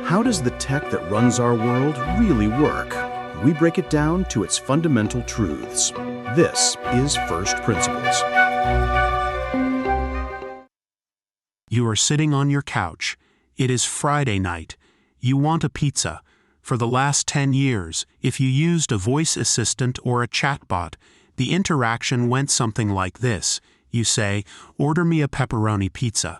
How does the tech that runs our world really work? We break it down to its fundamental truths. This is First Principles. You are sitting on your couch. It is Friday night. You want a pizza. For the last 10 years, if you used a voice assistant or a chatbot, the interaction went something like this. You say, "Order me a pepperoni pizza."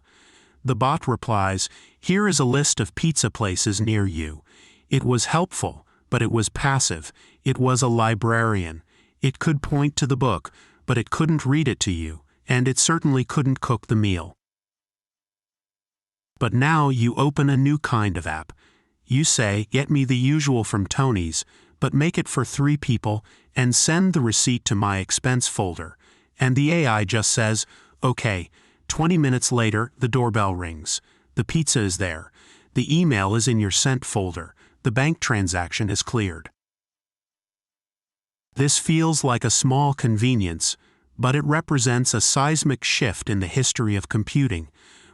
The bot replies, "Here is a list of pizza places near you." It was helpful, but it was passive. It was a librarian. It could point to the book, but it couldn't read it to you, and it certainly couldn't cook the meal. But now you open a new kind of app. You say, "Get me the usual from Tony's, but make it for 3 people, and send the receipt to my expense folder." And the AI just says, "Okay." 20 minutes later, the doorbell rings. The pizza is there. The email is in your sent folder. The bank transaction is cleared. This feels like a small convenience, but it represents a seismic shift in the history of computing.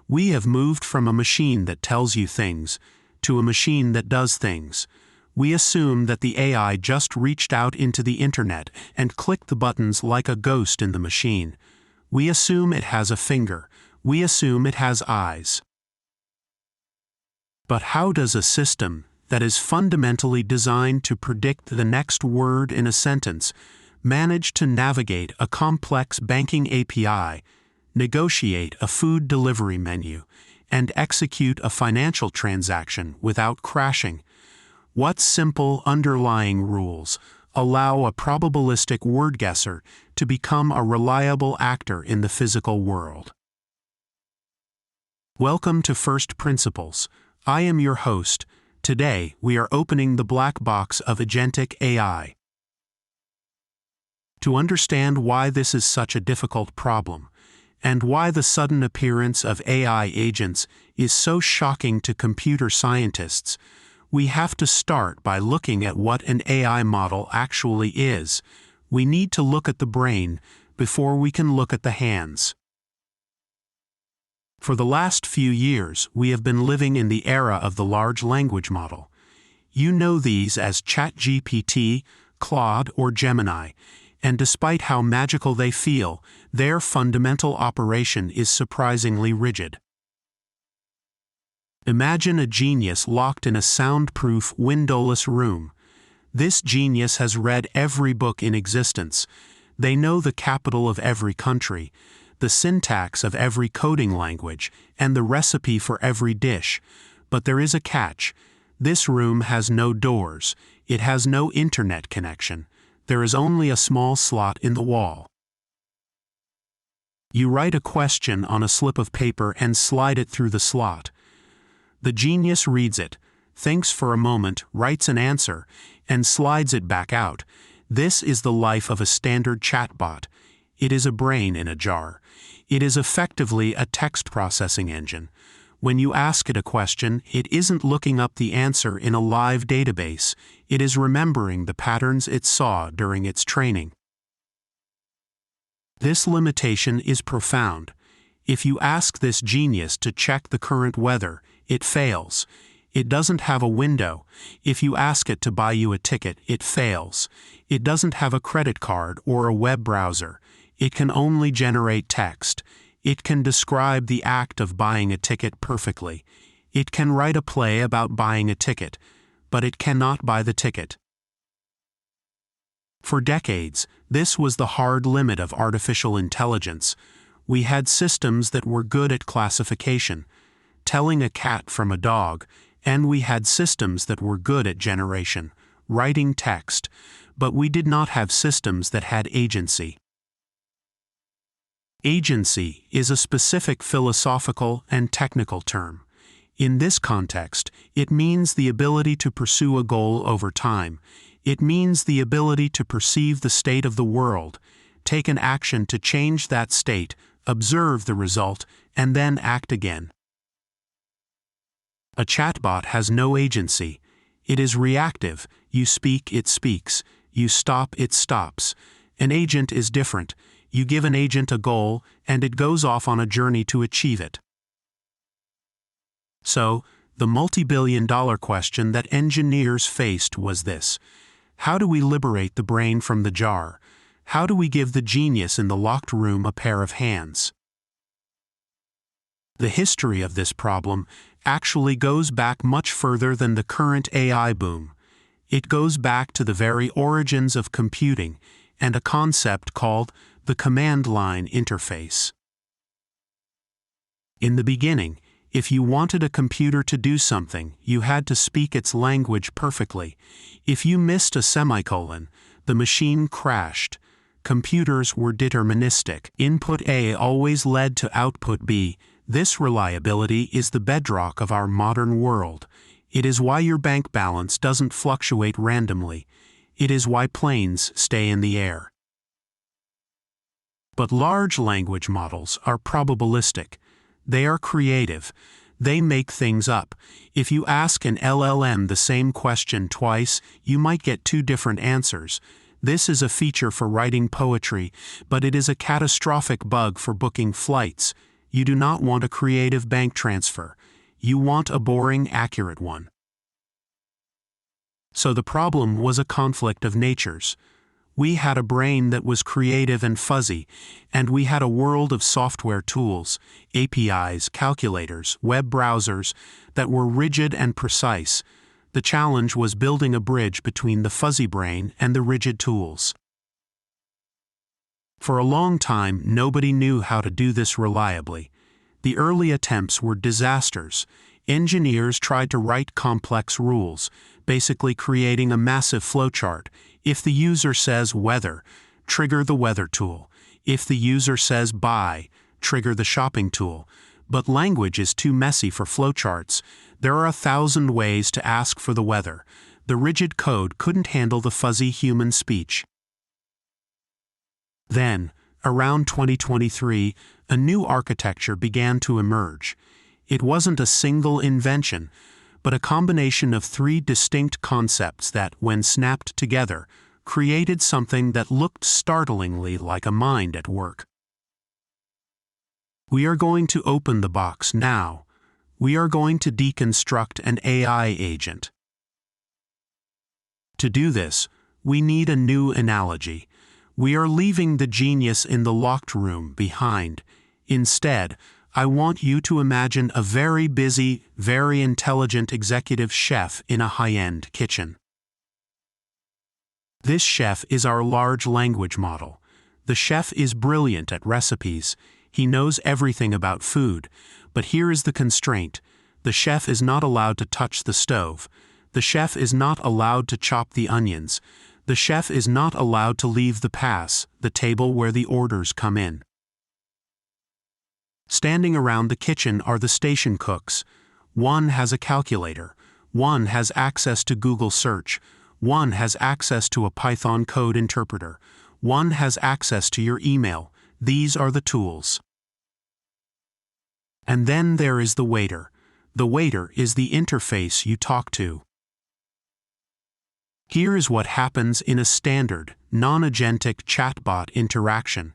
We have moved from a machine that tells you things to a machine that does things. We assume that the AI just reached out into the internet and clicked the buttons like a ghost in the machine. We assume it has a finger. We assume it has eyes. But how does a system that is fundamentally designed to predict the next word in a sentence manage to navigate a complex banking API, negotiate a food delivery menu, and execute a financial transaction without crashing? What simple underlying rules allow a probabilistic word guesser to become a reliable actor in the physical world? Welcome to First Principles. I am your host. Today, we are opening the black box of Agentic AI. To understand why this is such a difficult problem, and why the sudden appearance of AI agents is so shocking to computer scientists, we have to start by looking at what an AI model actually is. We need to look at the brain before we can look at the hands. For the last few years, we have been living in the era of the large language model. You know these as ChatGPT, Claude, or Gemini, and despite how magical they feel, their fundamental operation is surprisingly rigid. Imagine a genius locked in a soundproof, windowless room. This genius has read every book in existence. They know the capital of every country, the syntax of every coding language, and the recipe for every dish. But there is a catch. This room has no doors. It has no internet connection. There is only a small slot in the wall. You write a question on a slip of paper and slide it through the slot. The genius reads it, thinks for a moment, writes an answer, and slides it back out. This is the life of a standard chatbot. It is a brain in a jar. It is effectively a text processing engine. When you ask it a question, it isn't looking up the answer in a live database. It is remembering the patterns it saw during its training. This limitation is profound. If you ask this genius to check the current weather, it fails. It doesn't have a window. If you ask it to buy you a ticket, it fails. It doesn't have a credit card or a web browser. It can only generate text. It can describe the act of buying a ticket perfectly. It can write a play about buying a ticket, but it cannot buy the ticket. For decades, this was the hard limit of artificial intelligence. We had systems that were good at classification, telling a cat from a dog, and we had systems that were good at generation, writing text, but we did not have systems that had agency. Agency is a specific philosophical and technical term. In this context, it means the ability to pursue a goal over time. It means the ability to perceive the state of the world, take an action to change that state, observe the result, and then act again. A chatbot has no agency. It is reactive. You speak, it speaks. You stop, it stops. An agent is different. You give an agent a goal, and it goes off on a journey to achieve it. So, The multi-billion-dollar question that engineers faced was this: how do we liberate the brain from the jar? How do we give the genius in the locked room a pair of hands? The history of this problem actually goes back much further than the current AI boom. It goes back to the very origins of computing and a concept called the command line interface. In the beginning, if you wanted a computer to do something, you had to speak its language perfectly. If you missed a semicolon, the machine crashed. Computers were deterministic. Input A always led to output B. This reliability is the bedrock of our modern world. It is why your bank balance doesn't fluctuate randomly. It is why planes stay in the air. But large language models are probabilistic. They are creative. They make things up. If you ask an LLM the same question twice, you might get two different answers. This is a feature for writing poetry, but it is a catastrophic bug for booking flights. You do not want a creative bank transfer. You want a boring, accurate one. So the problem was a conflict of natures. We had a brain that was creative and fuzzy, and we had a world of software tools, APIs, calculators, web browsers, that were rigid and precise. The challenge was building a bridge between the fuzzy brain and the rigid tools. For a long time, nobody knew how to do this reliably. The early attempts were disasters. Engineers tried to write complex rules, basically creating a massive flowchart. If the user says weather, trigger the weather tool. If the user says buy, trigger the shopping tool. But language is too messy for flowcharts. There are 1,000 ways to ask for the weather. The rigid code couldn't handle the fuzzy human speech. Then, around 2023, a new architecture began to emerge. It wasn't a single invention, but a combination of 3 distinct concepts that, when snapped together, created something that looked startlingly like a mind at work. We are going to open the box now. We are going to deconstruct an AI agent. To do this, we need a new analogy. We are leaving the genius in the locked room behind. Instead, I want you to imagine a very busy, very intelligent executive chef in a high-end kitchen. This chef is our large language model. The chef is brilliant at recipes. He knows everything about food. But here is the constraint. The chef is not allowed to touch the stove. The chef is not allowed to chop the onions. The chef is not allowed to leave the pass, the table where the orders come in. Standing around the kitchen are the station cooks. One has a calculator. One has access to Google Search. One has access to a Python code interpreter. One has access to your email. These are the tools. And then there is the waiter. The waiter is the interface you talk to. Here is what happens in a standard, non-agentic chatbot interaction.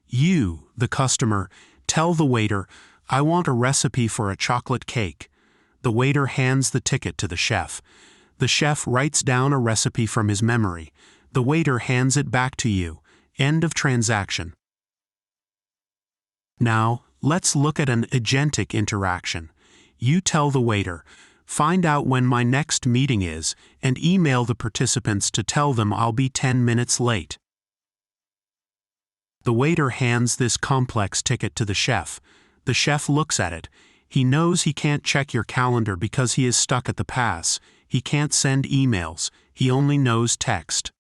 You, the customer, tell the waiter, "I want a recipe for a chocolate cake." The waiter hands the ticket to the chef. The chef writes down a recipe from his memory. The waiter hands it back to you. End of transaction. Now, let's look at an agentic interaction. You tell the waiter, "Find out when my next meeting is, and email the participants to tell them I'll be 10 minutes late." The waiter hands this complex ticket to the chef. The chef looks at it. He knows he can't check your calendar because he is stuck at the pass. He can't send emails. He only knows text.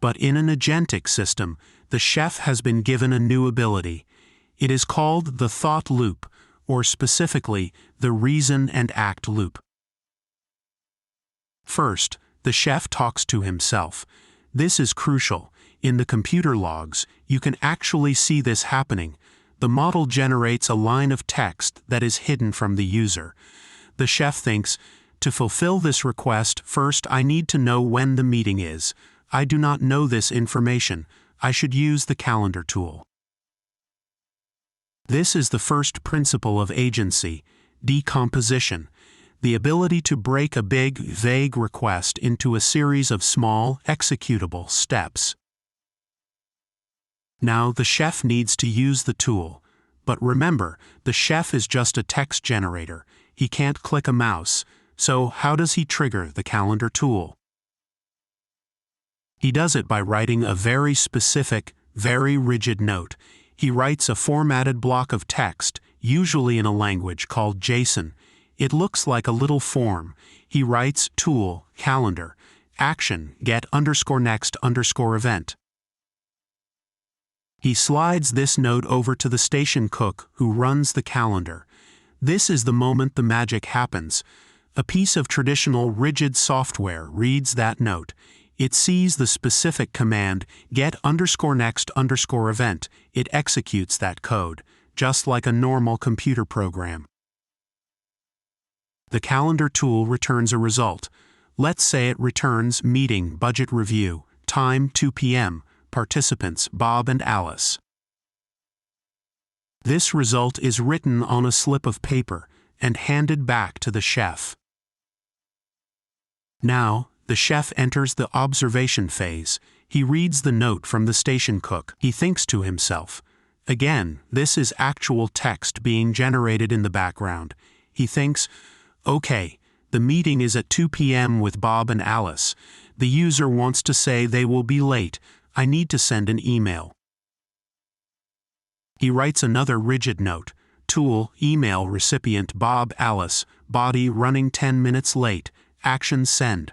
But in an agentic system, the chef has been given a new ability. It is called the thought loop, or specifically, the reason and act loop. First, the chef talks to himself. This is crucial. In the computer logs, you can actually see this happening. The model generates a line of text that is hidden from the user. The chef thinks, "To fulfill this request, first I need to know when the meeting is. I do not know this information. I should use the calendar tool." This is the first principle of agency. decomposition, the ability to break a big, vague request into a series of small, executable steps. Now the chef needs to use the tool, but remember, the chef is just a text generator. He can't click a mouse, so how does he trigger the calendar tool? He does it by writing a very specific, very rigid note. He writes a formatted block of text, usually in a language called JSON. It looks like a little form. He writes tool, calendar, action, get_next_event. He slides this note over to the station cook who runs the calendar. This is the moment the magic happens. A piece of traditional rigid software reads that note. It sees the specific command, get_next_event. It executes that code, just like a normal computer program. The calendar tool returns a result. Let's say it returns meeting budget review, time 2 p.m., participants Bob and Alice. This result is written on a slip of paper and handed back to the chef. Now, the chef enters the observation phase. He reads the note from the station cook. He thinks to himself, again, this is actual text being generated in the background. He thinks, okay, the meeting is at 2 p.m. with Bob and Alice. The user wants to say they will be late. I need to send an email. He writes another rigid note. Tool, email recipient Bob, Alice, body running 10 minutes late, action send.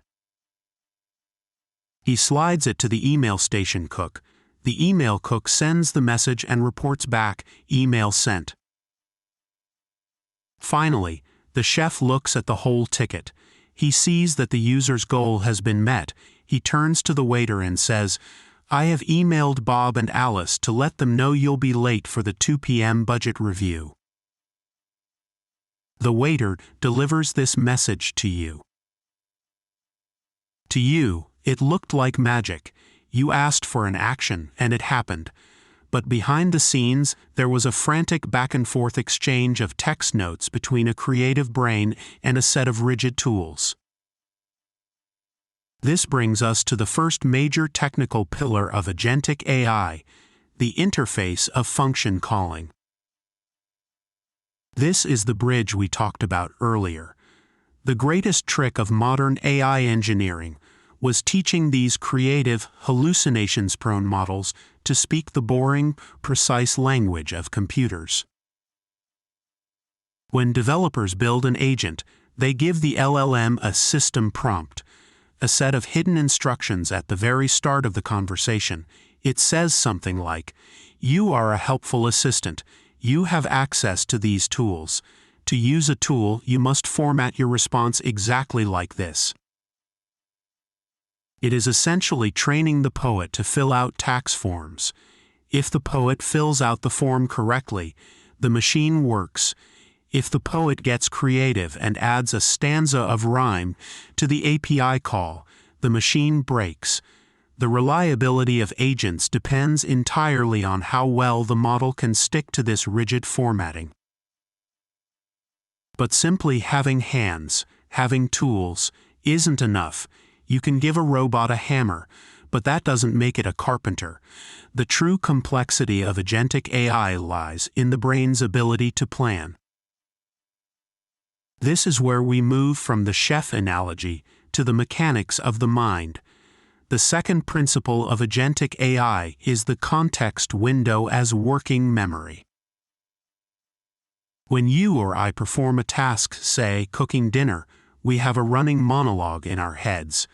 He slides it to the email station cook. The email cook sends the message and reports back, email sent. Finally, the chef looks at the whole ticket. He sees that the user's goal has been met. He turns to the waiter and says, I have emailed Bob and Alice to let them know you'll be late for the 2 p.m. budget review. The waiter delivers this message to you. To you, it looked like magic. You asked for an action, and it happened. But behind the scenes, there was a frantic back-and-forth exchange of text notes between a creative brain and a set of rigid tools. This brings us to the first major technical pillar of Agentic AI, the interface of function calling. This is the bridge we talked about earlier. The greatest trick of modern AI engineering was teaching these creative, hallucinations-prone models to speak the boring, precise language of computers. When developers build an agent, they give the LLM a system prompt, a set of hidden instructions at the very start of the conversation. It says something like, you are a helpful assistant. You have access to these tools. To use a tool, you must format your response exactly like this. It is essentially training the poet to fill out tax forms. If the poet fills out the form correctly, the machine works. If the poet gets creative and adds a stanza of rhyme to the API call, the machine breaks. The reliability of agents depends entirely on how well the model can stick to this rigid formatting. But simply having hands, having tools, isn't enough. You can give a robot a hammer, but that doesn't make it a carpenter. The true complexity of agentic AI lies in the brain's ability to plan. This is where we move from the chef analogy to the mechanics of the mind. The second principle of agentic AI is the context window as working memory. When you or I perform a task, say cooking dinner, we have a running monologue in our heads.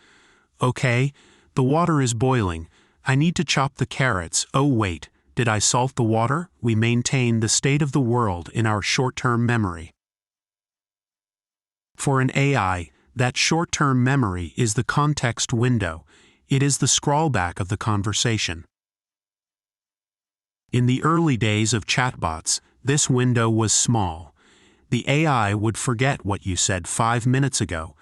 Okay, the water is boiling. I need to chop the carrots. Oh wait, did I salt the water? We maintain the state of the world in our short-term memory. For an AI, that short-term memory is the context window. It is the scrollback of the conversation. In the early days of chatbots, this window was small. The AI would forget what you said 5 minutes ago.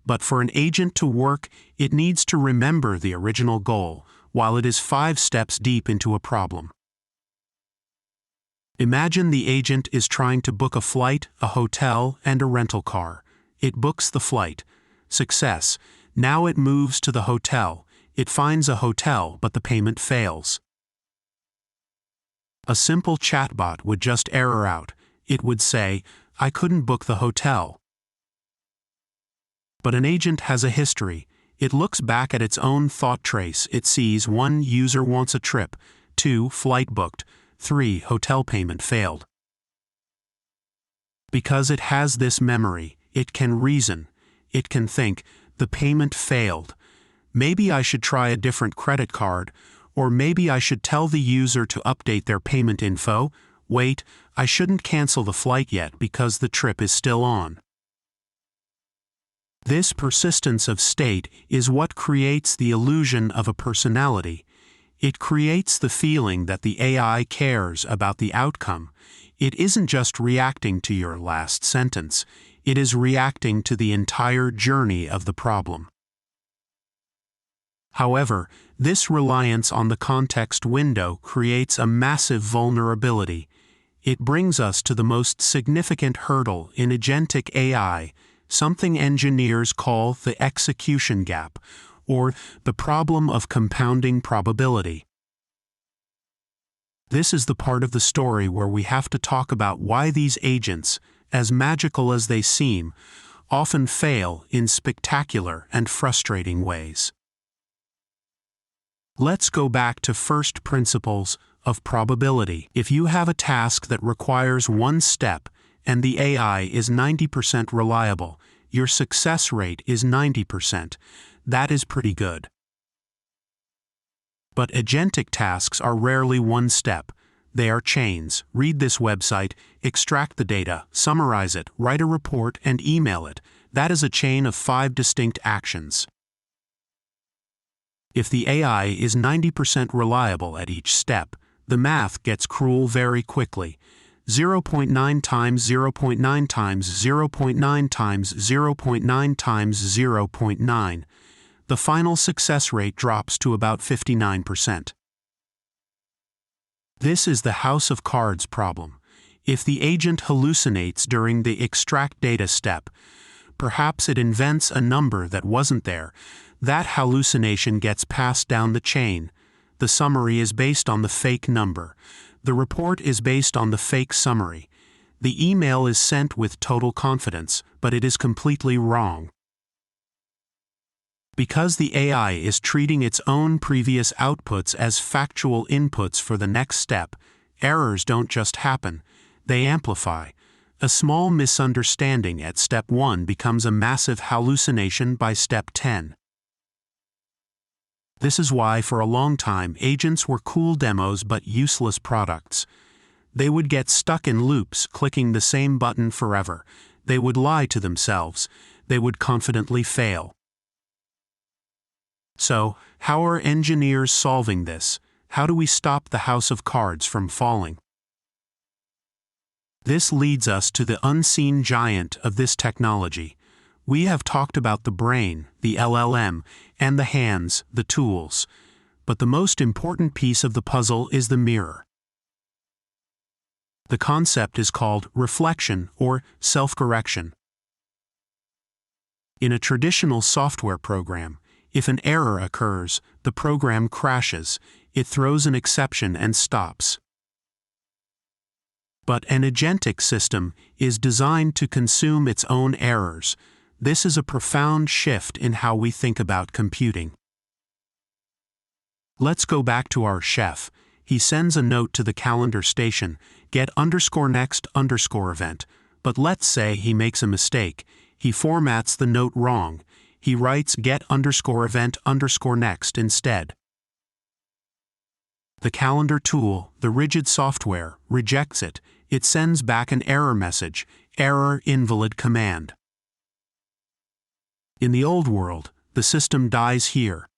But for an agent to work, it needs to remember the original goal, while it is 5 steps deep into a problem. Imagine the agent is trying to book a flight, a hotel, and a rental car. It books the flight. Success. Now it moves to the hotel. It finds a hotel, but the payment fails. A simple chatbot would just error out. It would say, "I couldn't book the hotel." But an agent has a history. It looks back at its own thought trace. It sees 1. User wants a trip. 2. Flight booked. 3. Hotel payment failed. Because it has this memory, it can reason. It can think, the payment failed. Maybe I should try a different credit card, or maybe I should tell the user to update their payment info. Wait, I shouldn't cancel the flight yet because the trip is still on. This persistence of state is what creates the illusion of a personality. It creates the feeling that the AI cares about the outcome. It isn't just reacting to your last sentence. It is reacting to the entire journey of the problem. However, this reliance on the context window creates a massive vulnerability. It brings us to the most significant hurdle in agentic AI, something engineers call the execution gap, or the problem of compounding probability. This is the part of the story where we have to talk about why these agents, as magical as they seem, often fail in spectacular and frustrating ways. Let's go back to first principles of probability. If you have a task that requires one step and the AI is 90% reliable, your success rate is 90%. That is pretty good. But agentic tasks are rarely one step. They are chains. Read this website, extract the data, summarize it, write a report, and email it. That is a chain of 5 distinct actions. If the AI is 90% reliable at each step, the math gets cruel very quickly. 0.9 times 0.9 times 0.9 times 0.9 times 0.9. The final success rate drops to about 59%. This is the house of cards problem. If the agent hallucinates during the extract data step, perhaps it invents a number that wasn't there. That hallucination gets passed down the chain. The summary is based on the fake number. The report is based on the fake summary. The email is sent with total confidence, but it is completely wrong. Because the AI is treating its own previous outputs as factual inputs for the next step, errors don't just happen, they amplify. A small misunderstanding at step 1 becomes a massive hallucination by step 10. This is why, for a long time, agents were cool demos but useless products. They would get stuck in loops, clicking the same button forever. They would lie to themselves. They would confidently fail. So, how are engineers solving this? How do we stop the house of cards from falling? This leads us to the unseen giant of this technology. We have talked about the brain, the LLM, and the hands, the tools. But the most important piece of the puzzle is the mirror. The concept is called reflection or self-correction. In a traditional software program, if an error occurs, the program crashes, it throws an exception and stops. But an agentic system is designed to consume its own errors. This is a profound shift in how we think about computing. Let's go back to our chef. He sends a note to the calendar station, get_next_event. But let's say he makes a mistake. He formats the note wrong. He writes get_event_next instead. The calendar tool, the rigid software, rejects it. It sends back an error message, error invalid command. In the old world, the system dies here.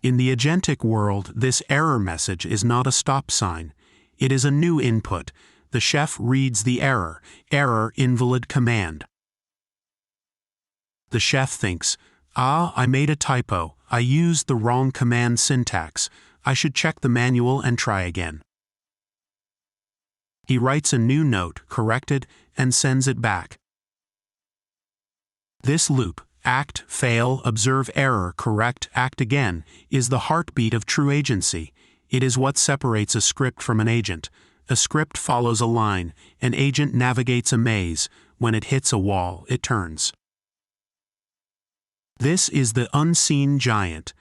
In the agentic world, this error message is not a stop sign. It is a new input. The chef reads the error, error invalid command. The chef thinks, I made a typo. I used the wrong command syntax. I should check the manual and try again. He writes a new note, corrected, and sends it back. This loop, act, fail, observe error, correct, act again, is the heartbeat of true agency. It is what separates a script from an agent. A script follows a line, an agent navigates a maze. When it hits a wall, it turns. This is the unseen giant,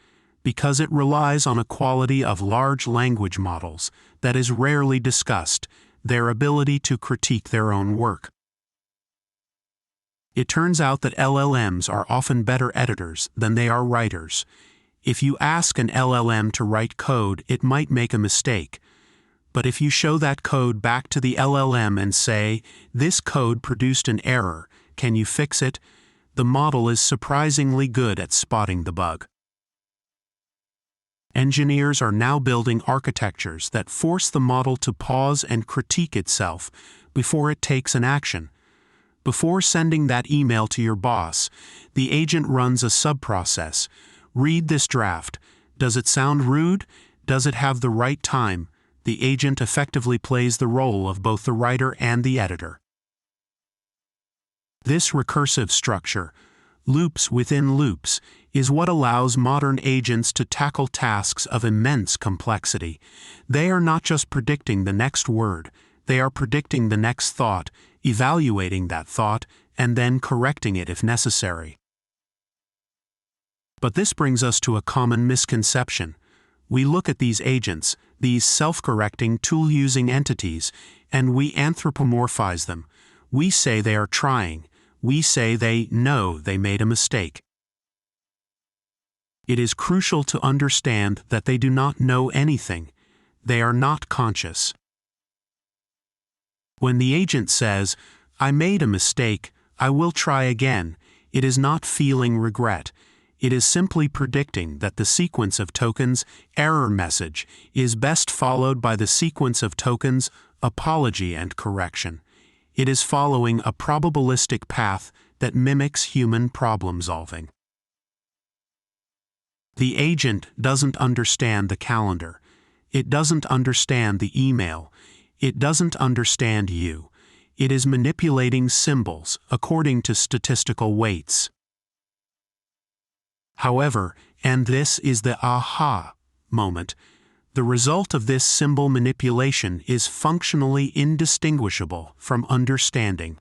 because it relies on a quality of large language models that is rarely discussed, their ability to critique their own work. It turns out that LLMs are often better editors than they are writers. If you ask an LLM to write code, it might make a mistake. But if you show that code back to the LLM and say, "This code produced an error, can you fix it?" the model is surprisingly good at spotting the bug. Engineers are now building architectures that force the model to pause and critique itself before it takes an action. Before sending that email to your boss, the agent runs a sub-process. Read this draft. Does it sound rude? Does it have the right time? The agent effectively plays the role of both the writer and the editor. This recursive structure, loops within loops, is what allows modern agents to tackle tasks of immense complexity. They are not just predicting the next word, they are predicting the next thought, evaluating that thought, and then correcting it if necessary. But this brings us to a common misconception. We look at these agents, these self-correcting, tool-using entities, and we anthropomorphize them. We say they are trying. We say they know they made a mistake. It is crucial to understand that they do not know anything. They are not conscious. When the agent says, "I made a mistake, I will try again," it is not feeling regret. It is simply predicting that the sequence of tokens, error message, is best followed by the sequence of tokens, apology and correction. It is following a probabilistic path that mimics human problem solving. The agent doesn't understand the calendar. It doesn't understand the email. It doesn't understand you. It is manipulating symbols according to statistical weights. However, and this is the aha moment, the result of this symbol manipulation is functionally indistinguishable from understanding.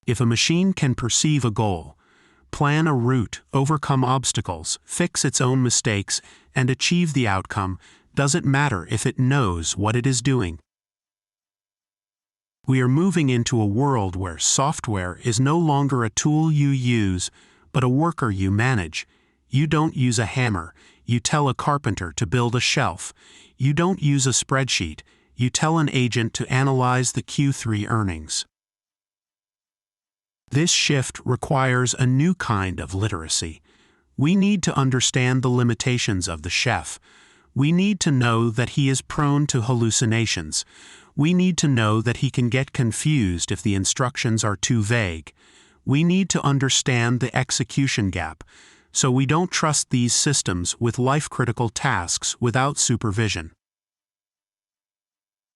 If a machine can perceive a goal, plan a route, overcome obstacles, fix its own mistakes, and achieve the outcome, does it matter if it knows what it is doing? We are moving into a world where software is no longer a tool you use, but a worker you manage. You don't use a hammer, you tell a carpenter to build a shelf. You don't use a spreadsheet, you tell an agent to analyze the Q3 earnings. This shift requires a new kind of literacy. We need to understand the limitations of the chef. We need to know that he is prone to hallucinations. We need to know that he can get confused if the instructions are too vague. We need to understand the execution gap, so we don't trust these systems with life-critical tasks without supervision.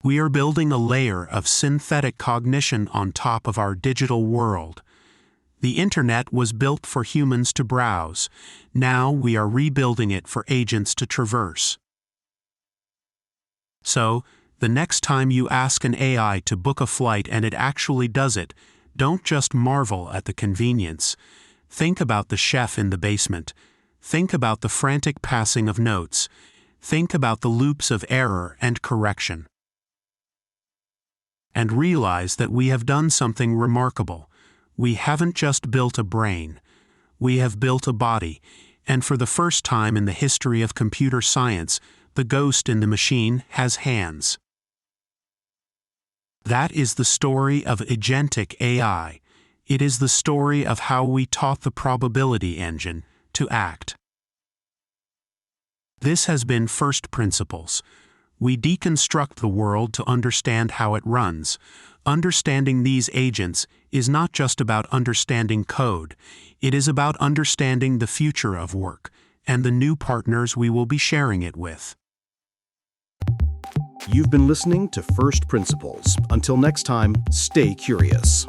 We are building a layer of synthetic cognition on top of our digital world. The internet was built for humans to browse. Now we are rebuilding it for agents to traverse. So, the next time you ask an AI to book a flight and it actually does it, don't just marvel at the convenience. Think about the chef in the basement. Think about the frantic passing of notes. Think about the loops of error and correction. And realize that we have done something remarkable. We haven't just built a brain. We have built a body, and for the first time in the history of computer science, the ghost in the machine has hands. That is the story of Agentic AI. It is the story of how we taught the probability engine to act. This has been First Principles. We deconstruct the world to understand how it runs. Understanding these agents is not just about understanding code. It is about understanding the future of work and the new partners we will be sharing it with. You've been listening to First Principles. Until next time, stay curious.